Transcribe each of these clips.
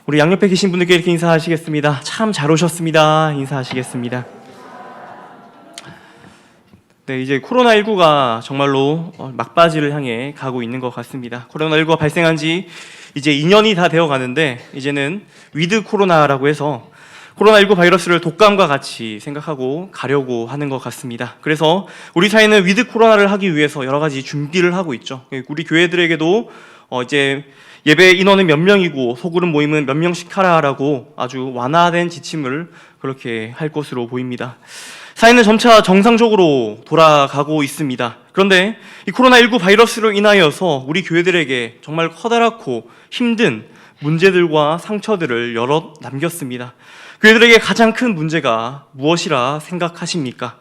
우리 양옆에 계신 분들께 이렇게 인사하시겠습니다. 참 잘 오셨습니다. 인사하시겠습니다. 네, 이제 코로나19가 정말로 막바지를 향해 가고 있는 것 같습니다. 코로나19가 발생한 지 이제 2년이 다 되어 가는데, 이제는 위드 코로나라고 해서 코로나19 바이러스를 독감과 같이 생각하고 가려고 하는 것 같습니다. 그래서 우리 사회는 위드 코로나를 하기 위해서 여러 가지 준비를 하고 있죠. 우리 교회들에게도 이제 예배 인원은 몇 명이고 소그룹 모임은 몇 명씩 하라라고 아주 완화된 지침을 그렇게 할 것으로 보입니다. 사회는 점차 정상적으로 돌아가고 있습니다. 그런데 이 코로나19 바이러스로 인하여서 우리 교회들에게 정말 커다랗고 힘든 문제들과 상처들을 여럿 남겼습니다. 교회들에게 가장 큰 문제가 무엇이라 생각하십니까?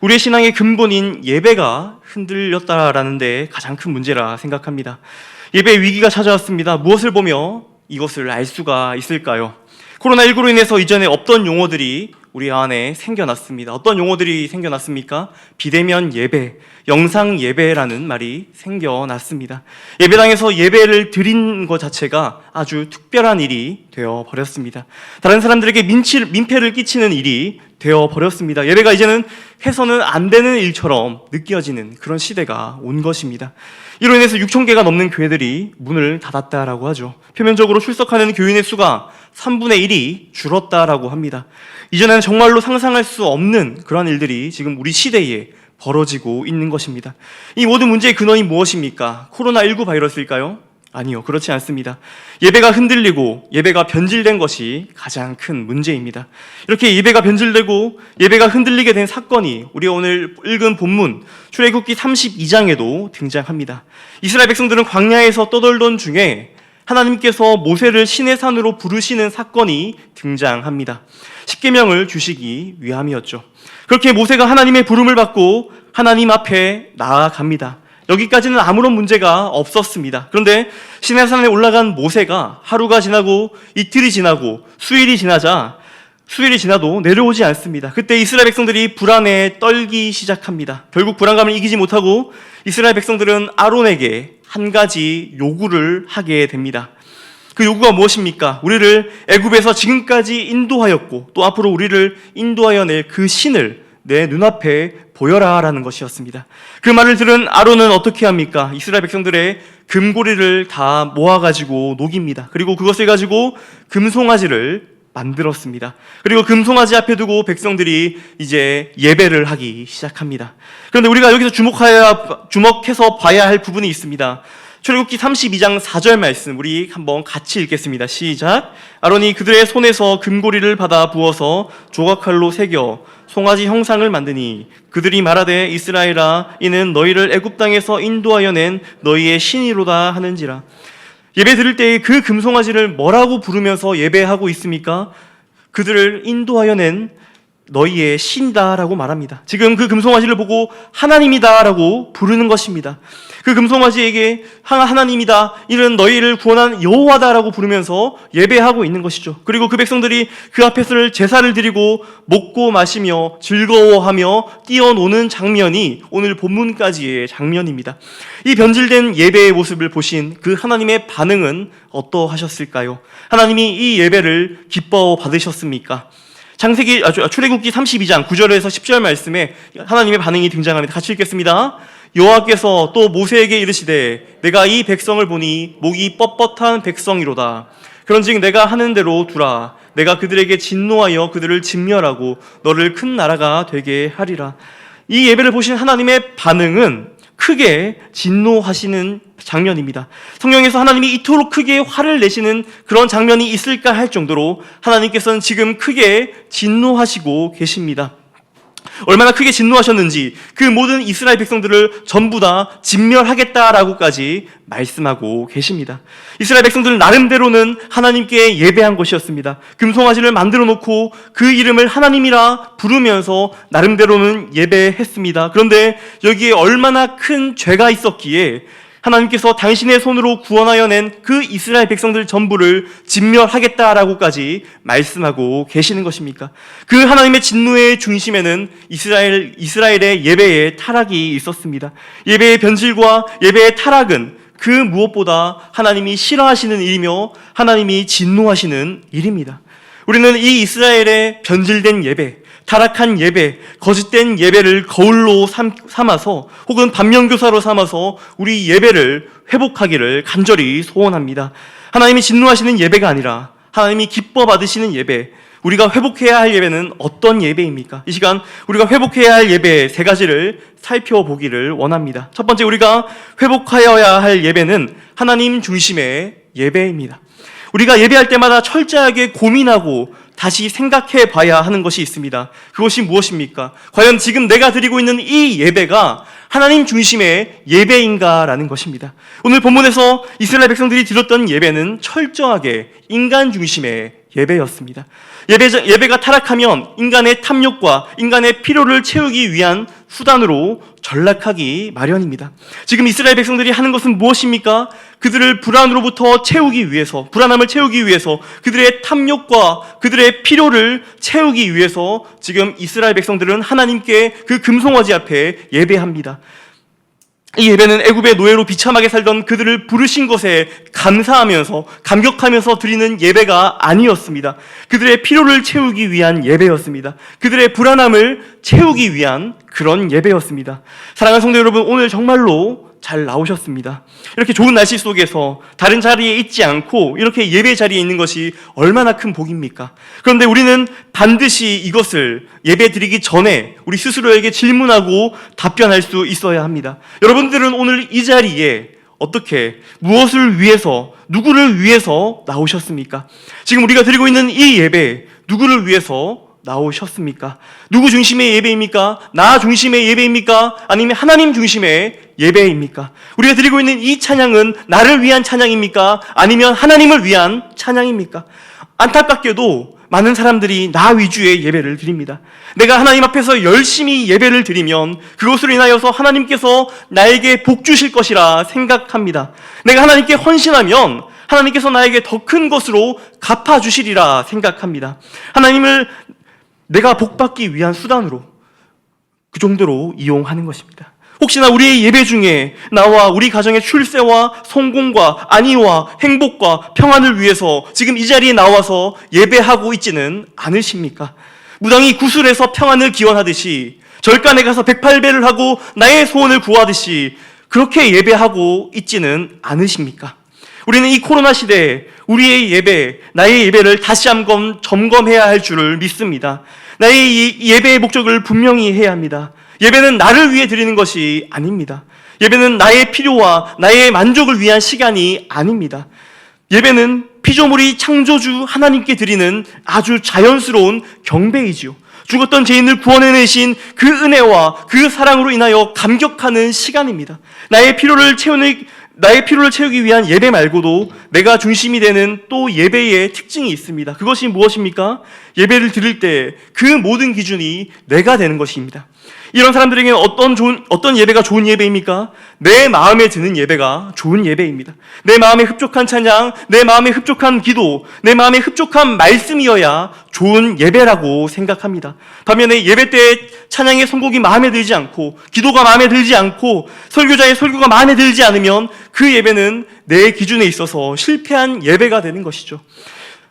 우리의 신앙의 근본인 예배가 흔들렸다라는 데 가장 큰 문제라 생각합니다. 예배의 위기가 찾아왔습니다. 무엇을 보며 이것을 알 수가 있을까요? 코로나19로 인해서 이전에 없던 용어들이 우리 안에 생겨났습니다. 어떤 용어들이 생겨났습니까? 비대면 예배, 영상 예배라는 말이 생겨났습니다. 예배당에서 예배를 드린 것 자체가 아주 특별한 일이 되어버렸습니다. 다른 사람들에게 민폐를 끼치는 일이 되어버렸습니다. 예배가 이제는 해서는 안 되는 일처럼 느껴지는 그런 시대가 온 것입니다. 이로 인해서 6,000개가 넘는 교회들이 문을 닫았다라고 하죠. 표면적으로 출석하는 교인의 수가 3분의 1이 줄었다라고 합니다. 이전에는 정말로 상상할 수 없는 그러한 일들이 지금 우리 시대에 벌어지고 있는 것입니다. 이 모든 문제의 근원이 무엇입니까? 코로나19 바이러스일까요? 아니요, 그렇지 않습니다. 예배가 흔들리고 예배가 변질된 것이 가장 큰 문제입니다. 이렇게 예배가 변질되고 예배가 흔들리게 된 사건이 우리가 오늘 읽은 본문 출애굽기 32장에도 등장합니다. 이스라엘 백성들은 광야에서 떠돌던 중에 하나님께서 모세를 시내 산으로 부르시는 사건이 등장합니다. 십계명을 주시기 위함이었죠. 그렇게 모세가 하나님의 부름을 받고 하나님 앞에 나아갑니다. 여기까지는 아무런 문제가 없었습니다. 그런데 시내산에 올라간 모세가 하루가 지나고 이틀이 지나고 수일이 지나도 내려오지 않습니다. 그때 이스라엘 백성들이 불안에 떨기 시작합니다. 결국 불안감을 이기지 못하고 이스라엘 백성들은 아론에게 한 가지 요구를 하게 됩니다. 그 요구가 무엇입니까? 우리를 애굽에서 지금까지 인도하였고 또 앞으로 우리를 인도하여 낼 그 신을 내 눈앞에 보여라라는 것이었습니다. 그 말을 들은 아론은 어떻게 합니까? 이스라엘 백성들의 금고리를 다 모아가지고 녹입니다. 그리고 그것을 가지고 금송아지를 만들었습니다. 그리고 금송아지 앞에 두고 백성들이 이제 예배를 하기 시작합니다. 그런데 우리가 여기서 주목해서 봐야 할 부분이 있습니다. 출애굽기 32장 4절 말씀 우리 한번 같이 읽겠습니다. 시작. 아론이 그들의 손에서 금고리를 받아 부어서 조각칼로 새겨 송아지 형상을 만드니 그들이 말하되 이스라엘아 이는 너희를 애굽 땅에서 인도하여 낸 너희의 신이로다 하는지라. 예배 드릴 때 그 금송아지를 뭐라고 부르면서 예배하고 있습니까? 그들을 인도하여 낸 너희의 신이다라고 말합니다. 지금 그 금송아지를 보고 하나님이다라고 부르는 것입니다. 그 금송아지에게 하나님이다, 이는 너희를 구원한 여호와다라고 부르면서 예배하고 있는 것이죠. 그리고 그 백성들이 그 앞에서 제사를 드리고 먹고 마시며 즐거워하며 뛰어노는 장면이 오늘 본문까지의 장면입니다. 이 변질된 예배의 모습을 보신 그 하나님의 반응은 어떠하셨을까요? 하나님이 이 예배를 기뻐 받으셨습니까? 출애굽기 32장 9절에서 10절 말씀에 하나님의 반응이 등장합니다. 같이 읽겠습니다. 여호와께서 또 모세에게 이르시되 내가 이 백성을 보니 목이 뻣뻣한 백성이로다. 그런즉 내가 하는 대로 두라. 내가 그들에게 진노하여 그들을 진멸하고 너를 큰 나라가 되게 하리라. 이 예배를 보신 하나님의 반응은 크게 진노하시는 장면입니다. 성경에서 하나님이 이토록 크게 화를 내시는 그런 장면이 있을까 할 정도로 하나님께서는 지금 크게 진노하시고 계십니다. 얼마나 크게 진노하셨는지 그 모든 이스라엘 백성들을 전부 다 진멸하겠다라고까지 말씀하고 계십니다. 이스라엘 백성들은 나름대로는 하나님께 예배한 것이었습니다. 금송아지를 만들어 놓고 그 이름을 하나님이라 부르면서 나름대로는 예배했습니다. 그런데 여기에 얼마나 큰 죄가 있었기에 하나님께서 당신의 손으로 구원하여 낸 그 이스라엘 백성들 전부를 진멸하겠다라고까지 말씀하고 계시는 것입니까? 그 하나님의 진노의 중심에는 이스라엘의 예배의 타락이 있었습니다. 예배의 변질과 예배의 타락은 그 무엇보다 하나님이 싫어하시는 일이며 하나님이 진노하시는 일입니다. 우리는 이 이스라엘의 변질된 예배, 타락한 예배, 거짓된 예배를 거울로 삼아서 혹은 반면교사로 삼아서 우리 예배를 회복하기를 간절히 소원합니다. 하나님이 진노하시는 예배가 아니라 하나님이 기뻐 받으시는 예배, 우리가 회복해야 할 예배는 어떤 예배입니까? 이 시간 우리가 회복해야 할 예배 세 가지를 살펴보기를 원합니다. 첫 번째, 우리가 회복하여야 할 예배는 하나님 중심의 예배입니다. 우리가 예배할 때마다 철저하게 고민하고 다시 생각해 봐야 하는 것이 있습니다. 그것이 무엇입니까? 과연 지금 내가 드리고 있는 이 예배가 하나님 중심의 예배인가라는 것입니다. 오늘 본문에서 이스라엘 백성들이 드렸던 예배는 철저하게 인간 중심의 예배였습니다. 예배가 타락하면 인간의 탐욕과 인간의 필요를 채우기 위한 수단으로 전락하기 마련입니다. 지금 이스라엘 백성들이 하는 것은 무엇입니까? 그들을 불안으로부터 채우기 위해서, 불안함을 채우기 위해서, 그들의 탐욕과 그들의 필요를 채우기 위해서 지금 이스라엘 백성들은 하나님께 그 금송아지 앞에 예배합니다. 이 예배는 애굽의 노예로 비참하게 살던 그들을 부르신 것에 감사하면서 감격하면서 드리는 예배가 아니었습니다. 그들의 필요를 채우기 위한 예배였습니다. 그들의 불안함을 채우기 위한 그런 예배였습니다. 사랑하는 성도 여러분, 오늘 정말로 잘 나오셨습니다. 이렇게 좋은 날씨 속에서 다른 자리에 있지 않고 이렇게 예배 자리에 있는 것이 얼마나 큰 복입니까? 그런데 우리는 반드시 이것을 예배 드리기 전에 우리 스스로에게 질문하고 답변할 수 있어야 합니다. 여러분들은 오늘 이 자리에 어떻게, 무엇을 위해서, 누구를 위해서 나오셨습니까? 지금 우리가 드리고 있는 이 예배, 누구를 위해서 나오셨습니까? 누구 중심의 예배입니까? 나 중심의 예배입니까? 아니면 하나님 중심의 예배입니까? 우리가 드리고 있는 이 찬양은 나를 위한 찬양입니까? 아니면 하나님을 위한 찬양입니까? 안타깝게도 많은 사람들이 나 위주의 예배를 드립니다. 내가 하나님 앞에서 열심히 예배를 드리면 그것으로 인하여서 하나님께서 나에게 복 주실 것이라 생각합니다. 내가 하나님께 헌신하면 하나님께서 나에게 더 큰 것으로 갚아주시리라 생각합니다. 하나님을 내가 복받기 위한 수단으로, 그 정도로 이용하는 것입니다. 혹시나 우리의 예배 중에 나와 우리 가정의 출세와 성공과 안위와 행복과 평안을 위해서 지금 이 자리에 나와서 예배하고 있지는 않으십니까? 무당이 구슬에서 평안을 기원하듯이, 절간에 가서 108배를 하고 나의 소원을 구하듯이 그렇게 예배하고 있지는 않으십니까? 우리는 이 코로나 시대에 우리의 예배, 나의 예배를 다시 한번 점검해야 할 줄을 믿습니다. 나의 예배의 목적을 분명히 해야 합니다. 예배는 나를 위해 드리는 것이 아닙니다. 예배는 나의 필요와 나의 만족을 위한 시간이 아닙니다. 예배는 피조물이 창조주 하나님께 드리는 아주 자연스러운 경배이지요. 죽었던 죄인을 구원해내신 그 은혜와 그 사랑으로 인하여 감격하는 시간입니다. 나의 필요를 채우기 위한 예배 말고도 내가 중심이 되는 또 예배의 특징이 있습니다. 그것이 무엇입니까? 예배를 드릴 때 그 모든 기준이 내가 되는 것입니다. 이런 사람들에게는 어떤 예배가 좋은 예배입니까? 내 마음에 드는 예배가 좋은 예배입니다. 내 마음에 흡족한 찬양, 내 마음에 흡족한 기도, 내 마음에 흡족한 말씀이어야 좋은 예배라고 생각합니다. 반면에 예배 때 찬양의 선곡이 마음에 들지 않고, 기도가 마음에 들지 않고, 설교자의 설교가 마음에 들지 않으면 그 예배는 내 기준에 있어서 실패한 예배가 되는 것이죠.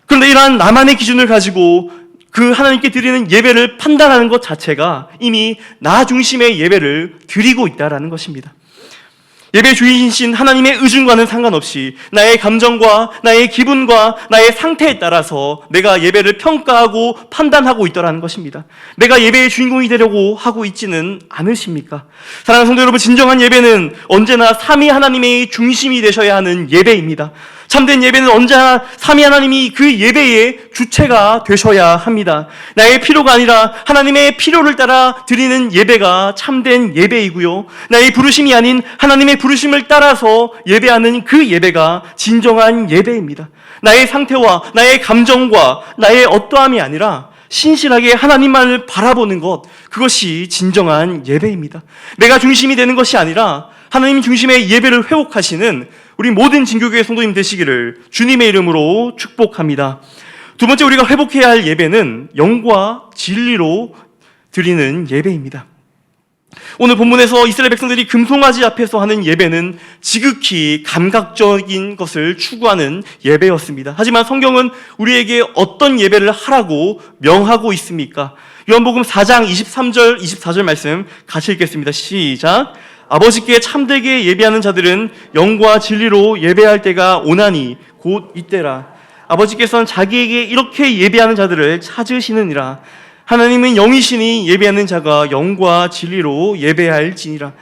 그런데 이러한 나만의 기준을 가지고 그 하나님께 드리는 예배를 판단하는 것 자체가 이미 나 중심의 예배를 드리고 있다는 것입니다. 예배 주인이신 하나님의 의중과는 상관없이 나의 감정과 나의 기분과 나의 상태에 따라서 내가 예배를 평가하고 판단하고 있다는 것입니다. 내가 예배의 주인공이 되려고 하고 있지는 않으십니까? 사랑하는 성도 여러분, 진정한 예배는 언제나 삼위 하나님의 중심이 되셔야 하는 예배입니다. 참된 예배는 언제나 삼위 하나님이 그 예배의 주체가 되셔야 합니다. 나의 필요가 아니라 하나님의 필요를 따라 드리는 예배가 참된 예배이고요, 나의 부르심이 아닌 하나님의 부르심을 따라서 예배하는 그 예배가 진정한 예배입니다. 나의 상태와 나의 감정과 나의 어떠함이 아니라 신실하게 하나님만을 바라보는 것, 그것이 진정한 예배입니다. 내가 중심이 되는 것이 아니라 하나님 중심의 예배를 회복하시는 우리 모든 진교교회 성도님 되시기를 주님의 이름으로 축복합니다. 두 번째, 우리가 회복해야 할 예배는 영과 진리로 드리는 예배입니다. 오늘 본문에서 이스라엘 백성들이 금송아지 앞에서 하는 예배는 지극히 감각적인 것을 추구하는 예배였습니다. 하지만 성경은 우리에게 어떤 예배를 하라고 명하고 있습니까? 요한복음 4장 23절 24절 말씀 같이 읽겠습니다. 시작. 아버지께 참되게 예배하는 자들은 영과 진리로 예배할 때가 오나니 곧 이때라. 아버지께서는 자기에게 이렇게 예배하는 자들을 찾으시느니라. 하나님은 영이시니 예배하는 자가 영과 진리로 예배할지니라.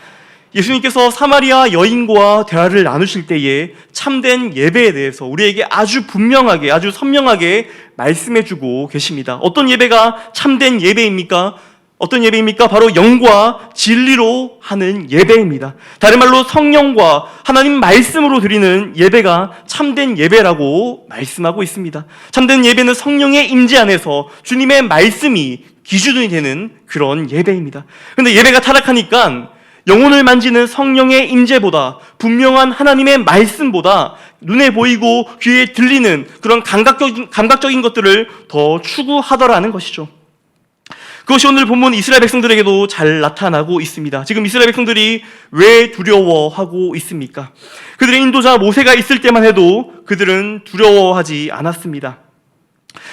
예수님께서 사마리아 여인과 대화를 나누실 때에 참된 예배에 대해서 우리에게 아주 분명하게, 아주 선명하게 말씀해주고 계십니다. 어떤 예배가 참된 예배입니까? 어떤 예배입니까? 바로 영과 진리로 하는 예배입니다. 다른 말로 성령과 하나님 말씀으로 드리는 예배가 참된 예배라고 말씀하고 있습니다. 참된 예배는 성령의 임재 안에서 주님의 말씀이 기준이 되는 그런 예배입니다. 그런데 예배가 타락하니까 영혼을 만지는 성령의 임재보다, 분명한 하나님의 말씀보다 눈에 보이고 귀에 들리는 그런 감각적인 것들을 더 추구하더라는 것이죠. 그것이 오늘 본문 이스라엘 백성들에게도 잘 나타나고 있습니다. 지금 이스라엘 백성들이 왜 두려워하고 있습니까? 그들의 인도자 모세가 있을 때만 해도 그들은 두려워하지 않았습니다.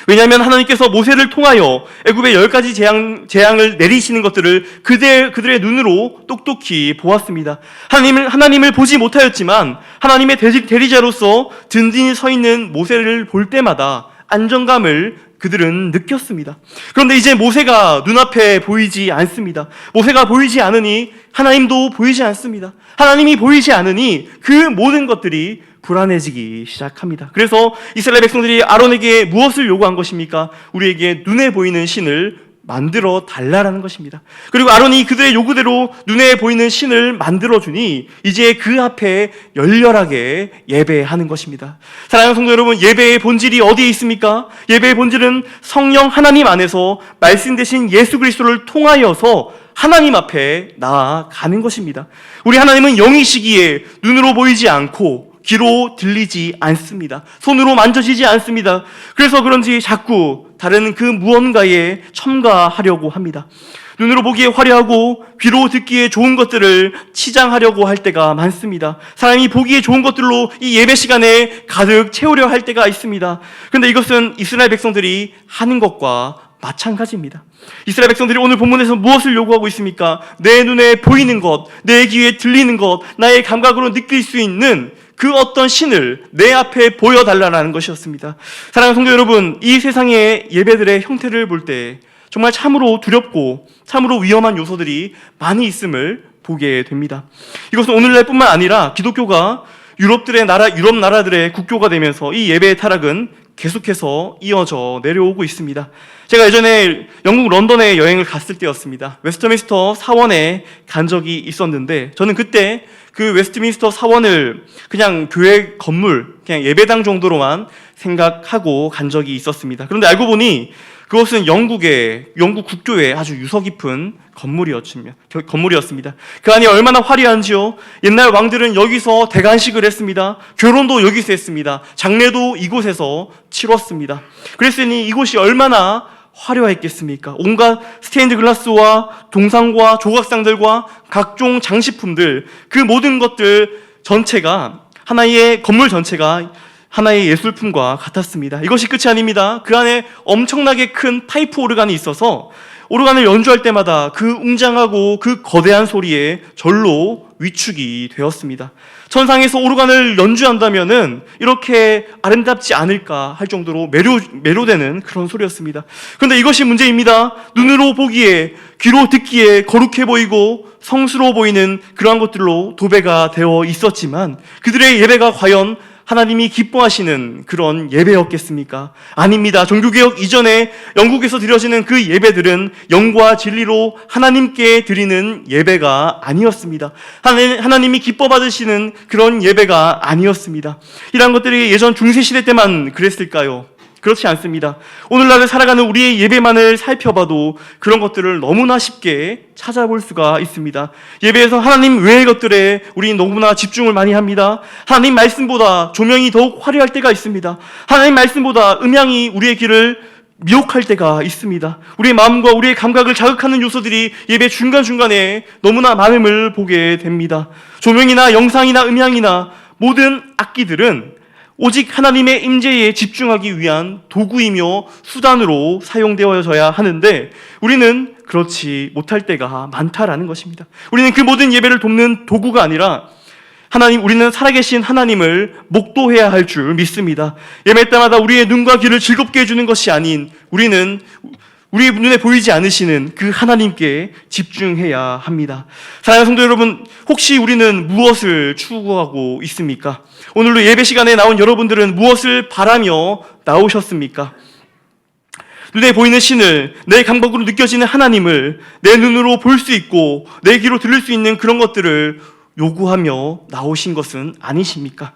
왜냐하면 하나님께서 모세를 통하여 애굽의 10가지 재앙을 내리시는 것들을 그들의 눈으로 똑똑히 보았습니다. 하나님을 보지 못하였지만 하나님의 대리자로서 든든히 서 있는 모세를 볼 때마다 안정감을 그들은 느꼈습니다. 그런데 이제 모세가 눈앞에 보이지 않습니다. 모세가 보이지 않으니 하나님도 보이지 않습니다. 하나님이 보이지 않으니 그 모든 것들이 불안해지기 시작합니다. 그래서 이스라엘 백성들이 아론에게 무엇을 요구한 것입니까? 우리에게 눈에 보이는 신을 만들어 달라라는 것입니다. 그리고 아론이 그들의 요구대로 눈에 보이는 신을 만들어주니 이제 그 앞에 열렬하게 예배하는 것입니다. 사랑하는 성도 여러분, 예배의 본질이 어디에 있습니까? 예배의 본질은 성령 하나님 안에서 말씀 되신 예수 그리스도를 통하여서 하나님 앞에 나아가는 것입니다. 우리 하나님은 영이시기에 눈으로 보이지 않고 귀로 들리지 않습니다. 손으로 만져지지 않습니다. 그래서 그런지 자꾸 다른 그 무언가에 첨가하려고 합니다. 눈으로 보기에 화려하고 귀로 듣기에 좋은 것들을 치장하려고 할 때가 많습니다. 사람이 보기에 좋은 것들로 이 예배 시간에 가득 채우려 할 때가 있습니다. 그런데 이것은 이스라엘 백성들이 하는 것과 마찬가지입니다. 이스라엘 백성들이 오늘 본문에서 무엇을 요구하고 있습니까? 내 눈에 보이는 것, 내 귀에 들리는 것, 나의 감각으로 느낄 수 있는 그 어떤 신을 내 앞에 보여달라는 것이었습니다. 사랑하는 성도 여러분, 이 세상의 예배들의 형태를 볼 때 정말 참으로 두렵고 참으로 위험한 요소들이 많이 있음을 보게 됩니다. 이것은 오늘날뿐만 아니라 기독교가 유럽 나라들의 국교가 되면서 이 예배의 타락은 계속해서 이어져 내려오고 있습니다. 제가 예전에 영국 런던에 여행을 갔을 때였습니다. 웨스트민스터 사원에 간 적이 있었는데 저는 그때 그 웨스트민스터 사원을 그냥 교회 건물, 그냥 예배당 정도로만 생각하고 간 적이 있었습니다. 그런데 알고 보니 그것은 영국 국교의 아주 유서 깊은 건물이었습니다. 그 안이 얼마나 화려한지요. 옛날 왕들은 여기서 대관식을 했습니다. 결혼도 여기서 했습니다. 장례도 이곳에서 치렀습니다. 그랬으니 이곳이 얼마나 화려했겠습니까? 온갖 스테인드 글라스와 동상과 조각상들과 각종 장식품들, 그 모든 것들 전체가 하나의 건물 전체가 하나의 예술품과 같았습니다. 이것이 끝이 아닙니다. 그 안에 엄청나게 큰 파이프 오르간이 있어서 오르간을 연주할 때마다 그 웅장하고 그 거대한 소리에 절로 위축이 되었습니다. 천상에서 오르간을 연주한다면은 이렇게 아름답지 않을까 할 정도로 매료되는 그런 소리였습니다. 그런데 이것이 문제입니다. 눈으로 보기에, 귀로 듣기에 거룩해 보이고 성스러워 보이는 그러한 것들로 도배가 되어 있었지만 그들의 예배가 과연 하나님이 기뻐하시는 그런 예배였겠습니까? 아닙니다. 종교개혁 이전에 영국에서 드려지는 그 예배들은 영과 진리로 하나님께 드리는 예배가 아니었습니다. 하나님이 기뻐 받으시는 그런 예배가 아니었습니다. 이러한 것들이 예전 중세시대 때만 그랬을까요? 그렇지 않습니다. 오늘날을 살아가는 우리의 예배만을 살펴봐도 그런 것들을 너무나 쉽게 찾아볼 수가 있습니다. 예배에서 하나님 외의 것들에 우리는 너무나 집중을 많이 합니다. 하나님 말씀보다 조명이 더욱 화려할 때가 있습니다. 하나님 말씀보다 음향이 우리의 귀를 미혹할 때가 있습니다. 우리의 마음과 우리의 감각을 자극하는 요소들이 예배 중간중간에 너무나 많음을 보게 됩니다. 조명이나 영상이나 음향이나 모든 악기들은 오직 하나님의 임재에 집중하기 위한 도구이며 수단으로 사용되어져야 하는데 우리는 그렇지 못할 때가 많다라는 것입니다. 우리는 그 모든 예배를 돕는 도구가 아니라 우리는 살아계신 하나님을 목도해야 할 줄 믿습니다. 예배 때마다 우리의 눈과 귀를 즐겁게 해주는 것이 아닌 우리는 우리의 눈에 보이지 않으시는 그 하나님께 집중해야 합니다. 사랑하는 성도 여러분, 혹시 우리는 무엇을 추구하고 있습니까? 오늘도 예배 시간에 나온 여러분들은 무엇을 바라며 나오셨습니까? 눈에 보이는 신을, 내 감각으로 느껴지는 하나님을 내 눈으로 볼 수 있고 내 귀로 들을 수 있는 그런 것들을 요구하며 나오신 것은 아니십니까?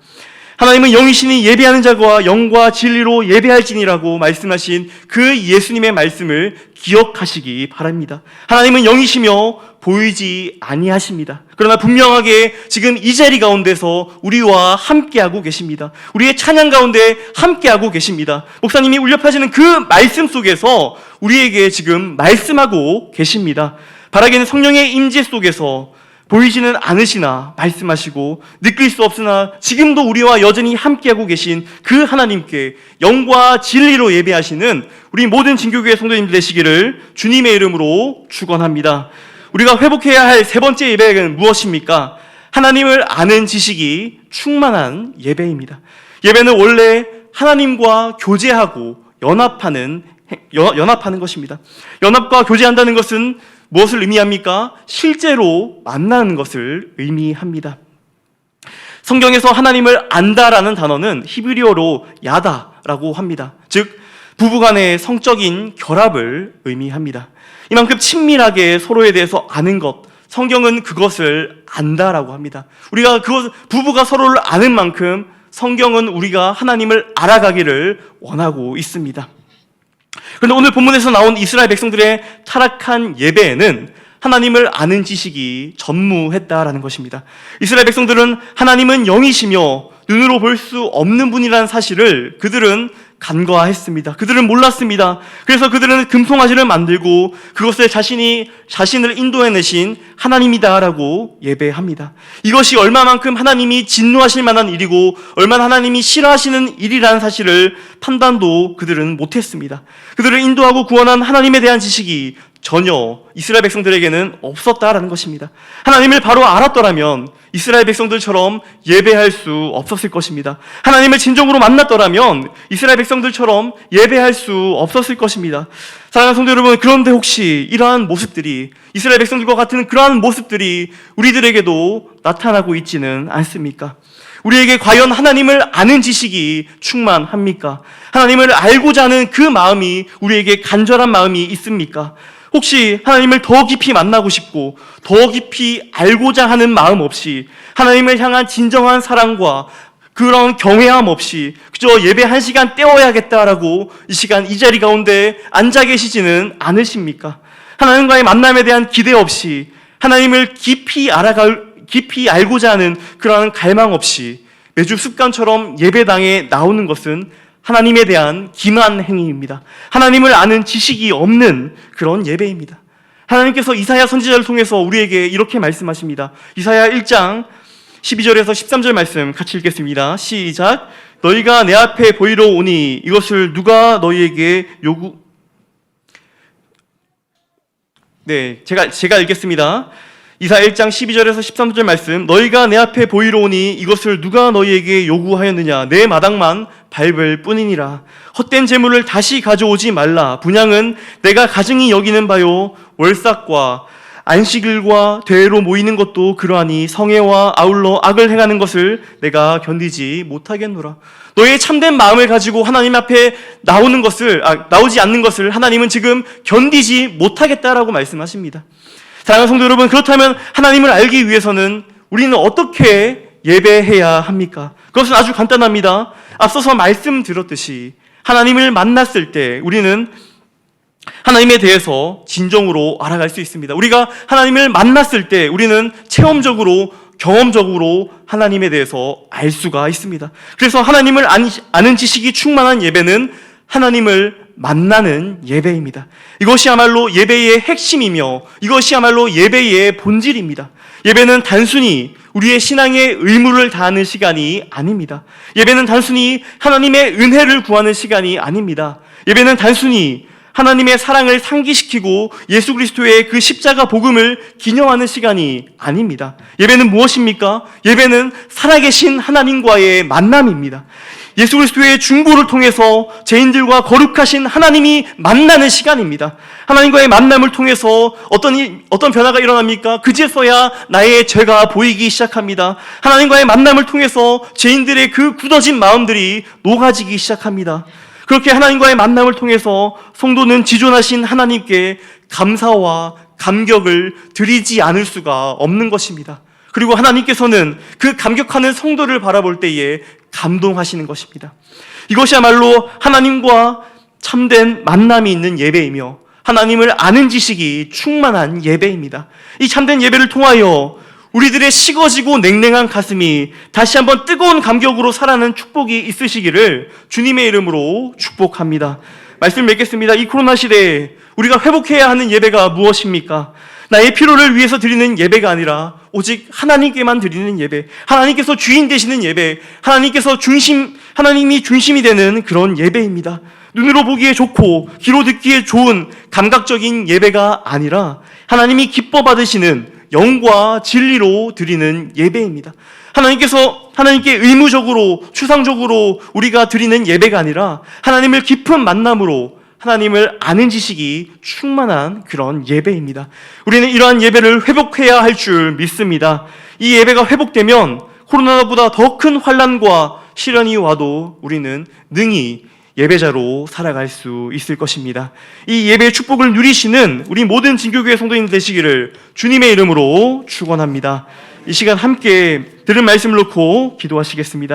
하나님은 영이시니 예배하는 자가 영과 진리로 예배할지니라고 말씀하신 그 예수님의 말씀을 기억하시기 바랍니다. 하나님은 영이시며 보이지 아니하십니다. 그러나 분명하게 지금 이 자리 가운데서 우리와 함께하고 계십니다. 우리의 찬양 가운데 함께하고 계십니다. 목사님이 울려 퍼지는 그 말씀 속에서 우리에게 지금 말씀하고 계십니다. 바라기는 성령의 임재 속에서 보이지는 않으시나 말씀하시고 느낄 수 없으나 지금도 우리와 여전히 함께하고 계신 그 하나님께 영과 진리로 예배하시는 우리 모든 진교교회 성도님들 되시기를 주님의 이름으로 축원합니다. 우리가 회복해야 할 세 번째 예배는 무엇입니까? 하나님을 아는 지식이 충만한 예배입니다. 예배는 원래 하나님과 교제하고 연합하는 것입니다. 연합과 교제한다는 것은 무엇을 의미합니까? 실제로 만나는 것을 의미합니다. 성경에서 하나님을 안다라는 단어는 히브리어로 야다라고 합니다. 즉 부부간의 성적인 결합을 의미합니다. 이만큼 친밀하게 서로에 대해서 아는 것, 성경은 그것을 안다라고 합니다. 우리가 부부가 서로를 아는 만큼 성경은 우리가 하나님을 알아가기를 원하고 있습니다. 그런데 오늘 본문에서 나온 이스라엘 백성들의 타락한 예배에는 하나님을 아는 지식이 전무했다라는 것입니다. 이스라엘 백성들은 하나님은 영이시며 눈으로 볼 수 없는 분이라는 사실을 그들은 간과했습니다. 그들은 몰랐습니다. 그래서 그들은 금송아지를 만들고 그것을 자신을 인도해내신 하나님이다라고 예배합니다. 이것이 얼마만큼 하나님이 진노하실 만한 일이고 얼마나 하나님이 싫어하시는 일이라는 사실을 판단도 그들은 못했습니다. 그들을 인도하고 구원한 하나님에 대한 지식이 전혀 이스라엘 백성들에게는 없었다라는 것입니다. 하나님을 바로 알았더라면 이스라엘 백성들처럼 예배할 수 없었을 것입니다. 하나님을 진정으로 만났더라면 이스라엘 백성들처럼 예배할 수 없었을 것입니다. 사랑하는 성도 여러분, 그런데 혹시 이러한 모습들이 이스라엘 백성들과 같은 그러한 모습들이 우리들에게도 나타나고 있지는 않습니까? 우리에게 과연 하나님을 아는 지식이 충만합니까? 하나님을 알고자 하는 그 마음이 우리에게 간절한 마음이 있습니까? 혹시 하나님을 더 깊이 만나고 싶고 더 깊이 알고자 하는 마음 없이 하나님을 향한 진정한 사랑과 그런 경외함 없이 그저 예배 한 시간 때워야겠다라고 이 시간 이 자리 가운데 앉아 계시지는 않으십니까? 하나님과의 만남에 대한 기대 없이 하나님을 깊이 알고자 하는 그러한 갈망 없이 매주 습관처럼 예배당에 나오는 것은 하나님에 대한 기만 행위입니다. 하나님을 아는 지식이 없는 그런 예배입니다. 하나님께서 이사야 선지자를 통해서 우리에게 이렇게 말씀하십니다. 이사야 1장 12절에서 13절 말씀 같이 읽겠습니다. 시작. 너희가 내 앞에 보이러 오니 이것을 누가 너희에게 네, 제가 읽겠습니다. 이사야 1장 12절에서 13절 말씀. 너희가 내 앞에 보이러 오니 이것을 누가 너희에게 요구하였느냐? 내 마당만 밟을 뿐이니라. 헛된 재물을 다시 가져오지 말라. 분향은 내가 가증히 여기는 바요. 월삭과 안식일과 대회로 모이는 것도 그러하니 성애와 아울러 악을 행하는 것을 내가 견디지 못하겠노라. 너의 참된 마음을 가지고 하나님 앞에 나오지 않는 것을 하나님은 지금 견디지 못하겠다라고 말씀하십니다. 사랑하는 성도 여러분, 그렇다면 하나님을 알기 위해서는 우리는 어떻게 예배해야 합니까? 그것은 아주 간단합니다. 앞서서 말씀드렸듯이 하나님을 만났을 때 우리는 하나님에 대해서 진정으로 알아갈 수 있습니다. 우리가 하나님을 만났을 때 우리는 체험적으로 경험적으로 하나님에 대해서 알 수가 있습니다. 그래서 하나님을 아는 지식이 충만한 예배는 하나님을 만나는 예배입니다. 이것이야말로 예배의 핵심이며 이것이야말로 예배의 본질입니다. 예배는 단순히 우리의 신앙의 의무를 다하는 시간이 아닙니다. 예배는 단순히 하나님의 은혜를 구하는 시간이 아닙니다. 예배는 단순히 하나님의 사랑을 상기시키고 예수 그리스도의 그 십자가 복음을 기념하는 시간이 아닙니다. 예배는 무엇입니까? 예배는 살아계신 하나님과의 만남입니다. 예수 그리스도의 중보를 통해서 죄인들과 거룩하신 하나님이 만나는 시간입니다. 하나님과의 만남을 통해서 어떤 변화가 일어납니까? 그제서야 나의 죄가 보이기 시작합니다. 하나님과의 만남을 통해서 죄인들의 그 굳어진 마음들이 녹아지기 시작합니다. 그렇게 하나님과의 만남을 통해서 성도는 지존하신 하나님께 감사와 감격을 드리지 않을 수가 없는 것입니다. 그리고 하나님께서는 그 감격하는 성도를 바라볼 때에 감동하시는 것입니다. 이것이야말로 하나님과 참된 만남이 있는 예배이며 하나님을 아는 지식이 충만한 예배입니다. 이 참된 예배를 통하여 우리들의 식어지고 냉랭한 가슴이 다시 한번 뜨거운 감격으로 살아나는 축복이 있으시기를 주님의 이름으로 축복합니다. 말씀 맺겠습니다. 이 코로나 시대에 우리가 회복해야 하는 예배가 무엇입니까? 나의 필요를 위해서 드리는 예배가 아니라 오직 하나님께만 드리는 예배, 하나님께서 주인 되시는 예배, 하나님이 중심이 되는 그런 예배입니다. 눈으로 보기에 좋고 귀로 듣기에 좋은 감각적인 예배가 아니라 하나님이 기뻐 받으시는 영과 진리로 드리는 예배입니다. 하나님께 의무적으로 추상적으로 우리가 드리는 예배가 아니라 하나님을 깊은 만남으로 하나님을 아는 지식이 충만한 그런 예배입니다. 우리는 이러한 예배를 회복해야 할 줄 믿습니다. 이 예배가 회복되면 코로나보다 더 큰 환난과 시련이 와도 우리는 능히 예배자로 살아갈 수 있을 것입니다. 이 예배의 축복을 누리시는 우리 모든 진교교회 성도님 되시기를 주님의 이름으로 축원합니다. 이 시간 함께 들은 말씀을 놓고 기도하시겠습니다.